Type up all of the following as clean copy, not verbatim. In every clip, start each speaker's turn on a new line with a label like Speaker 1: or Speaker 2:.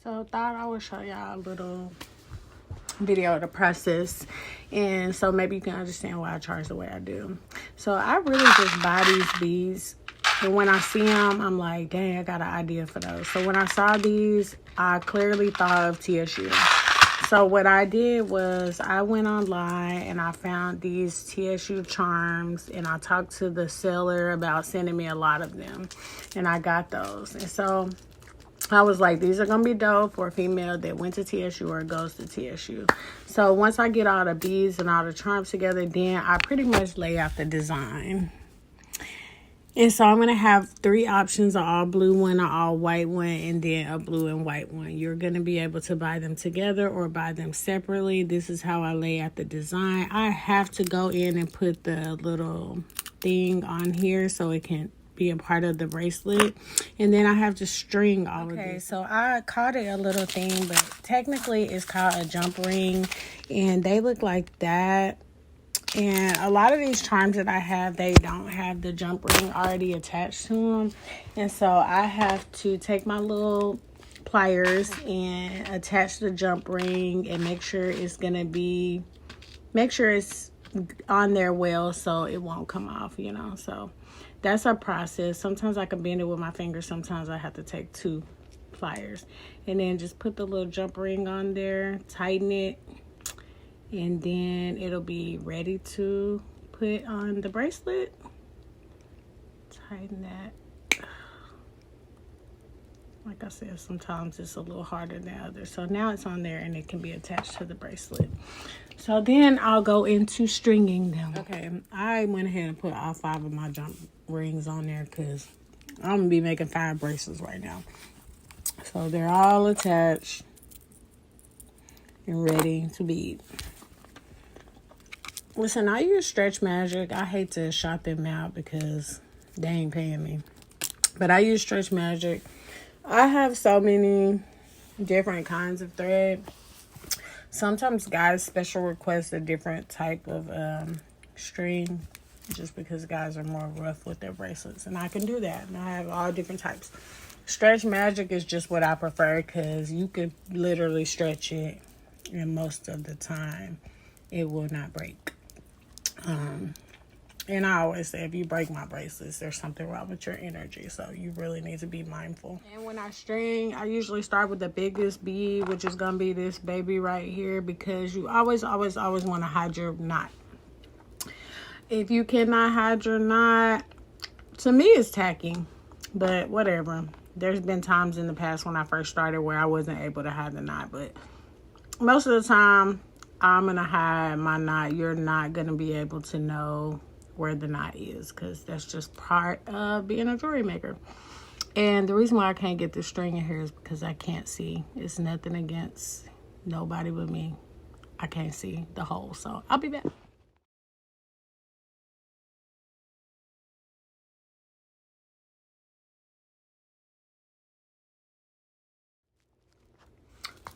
Speaker 1: So thought I would show y'all a little video of the process, and so maybe you can understand why I charge the way I do. So I really just buy these beads, and when I see them, I'm like, dang, I got an idea for those. So when I saw these, I clearly thought of TSU. So what I did was I went online and I found these TSU charms, and I talked to the seller about sending me a lot of them, and I got those. And so I was like, these are going to be dope for a female that went to TSU or goes to TSU. So once I get all the beads and all the charms together, then I pretty much lay out the design. And so I'm going to have 3 options, an all blue one, an all white one, and then a blue and white one. You're going to be able to buy them together or buy them separately. This is how I lay out the design. I have to go in and put the little thing on here so it can be a part of the bracelet, and then I have to string all of this. Okay, so I called it a little thing, but technically it's called a jump ring, and they look like that. And a lot of these charms that I have, they don't have the jump ring already attached to them, and so I have to take my little pliers and attach the jump ring and make sure it's on there well so it won't come off, you know. So that's a process. Sometimes I can bend it with my fingers. Sometimes I have to take 2 pliers. And then just put the little jump ring on there. Tighten it. And then it'll be ready to put on the bracelet. Tighten that. Like I said, sometimes it's a little harder than others. So now it's on there and it can be attached to the bracelet. So then I'll go into stringing them. Okay, I went ahead and put all 5 of my jump rings on there because I'm going to be making 5 bracelets right now. So they're all attached and ready to bead. Listen, I use Stretch Magic. I hate to shout them out because they ain't paying me. But I use Stretch Magic. I have so many different kinds of thread. Sometimes guys special request a different type of string just because guys are more rough with their bracelets, and I can do that, and I have all different types. Stretch Magic is just what I prefer because you could literally stretch it, and most of the time it will not break. And I always say, if you break my bracelets, there's something wrong with your energy. So you really need to be mindful. And when I string, I usually start with the biggest bead, which is going to be this baby right here, because you always want to hide your knot. If you cannot hide your knot, to me it's tacky, but whatever. There's been times in the past when I first started where I wasn't able to hide the knot, but most of the time I'm going to hide my knot. You're not going to be able to know where the knot is because that's just part of being a jewelry maker. And the reason why I can't get the string in here is because I can't see. It's nothing against nobody but me. I can't see the hole, so I'll be back.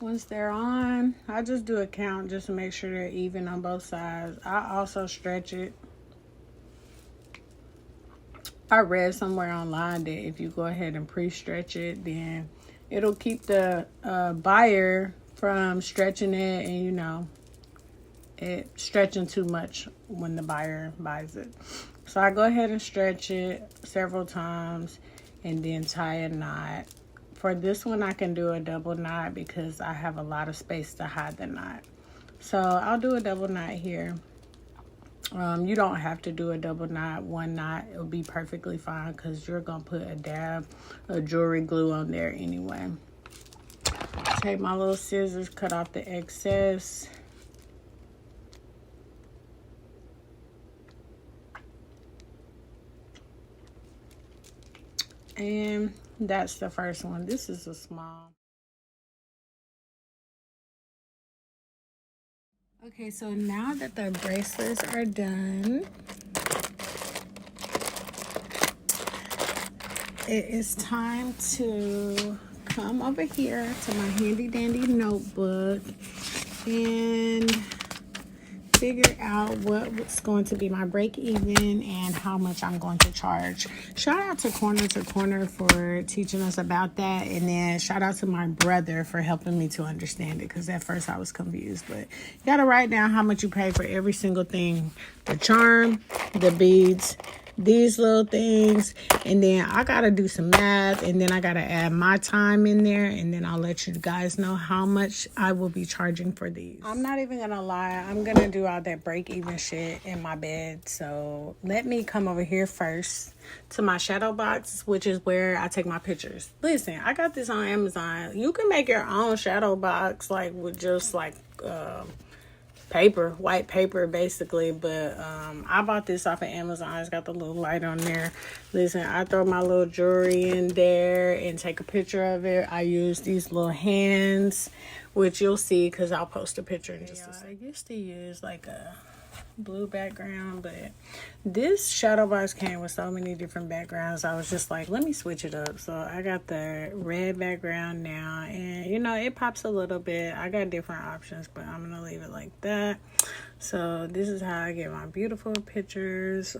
Speaker 1: Once they're on, I just do a count just to make sure they're even on both sides. I also stretch it. I read somewhere online that if you go ahead and pre-stretch it, then it'll keep the buyer from stretching it and, you know, it stretching too much when the buyer buys it. So I go ahead and stretch it several times and then tie a knot. For this one, I can do a double knot because I have a lot of space to hide the knot. So I'll do a double knot here. You don't have to do a double knot. One knot, it'll be perfectly fine because you're going to put a dab of jewelry glue on there anyway. Take my little scissors, cut off the excess. And that's the first one. This is a small. Okay, so now that the bracelets are done, it is time to come over here to my handy dandy notebook and figure out what's going to be my break even and how much I'm going to charge. Shout out to Corner to Corner for teaching us about that. And then shout out to my brother for helping me to understand it, because at first I was confused. But you got to write down how much you pay for every single thing. The charm, the beads, these little things, and then I gotta do some math, and then I gotta add my time in there, and then I'll let you guys know how much I will be charging for these. I'm not even gonna lie, I'm gonna do all that break even shit in my bed. So let me come over here first to my shadow box, which is where I take my pictures. Listen, I got this on Amazon. You can make your own shadow box, like with just like paper, white paper basically, but I bought this off of Amazon. It's got the little light on there. Listen, I throw my little jewelry in there and take a picture of it. I use these little hands, which you'll see because I'll post a picture in just a second. I used to use like a blue background, but this shadow box came with so many different backgrounds. I was just like, let me switch it up. So I got the red background now, and you know, it pops a little bit. I got different options, but I'm gonna leave it like that. So this is how I get my beautiful pictures.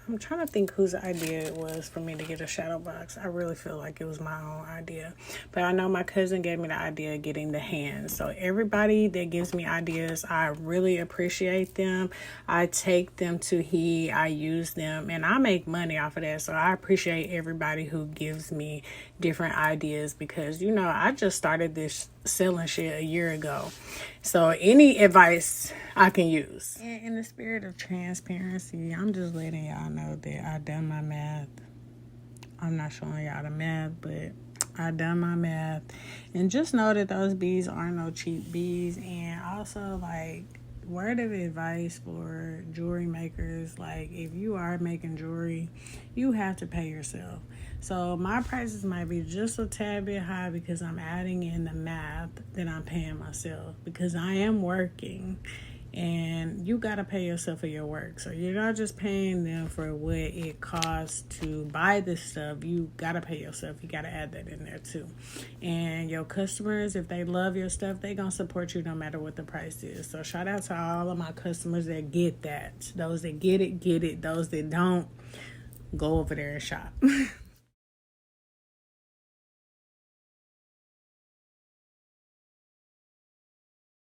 Speaker 1: I'm trying to think whose idea it was for me to get a shadow box. I really feel like it was my own idea. But I know my cousin gave me the idea of getting the hands. So everybody that gives me ideas, I really appreciate them. I take them to heed. I use them. And I make money off of that. So I appreciate everybody who gives me different ideas, because, you know, I just started this selling shit a year ago. So any advice I can use. And in the spirit of transparency, I'm just letting y'all know that I done my math. I'm not showing y'all the math, but I done my math. And just know that those beads are no cheap beads. And also, like, word of advice for jewelry makers, like, if you are making jewelry, you have to pay yourself. So my prices might be just a tad bit high because I'm adding in the math that I'm paying myself, because I am working, and you got to pay yourself for your work. So you're not just paying them for what it costs to buy this stuff. You got to pay yourself. You got to add that in there too. And your customers, if they love your stuff, they going to support you no matter what the price is. So shout out to all of my customers that get that. Those that get it, get it. Those that don't, go over there and shop.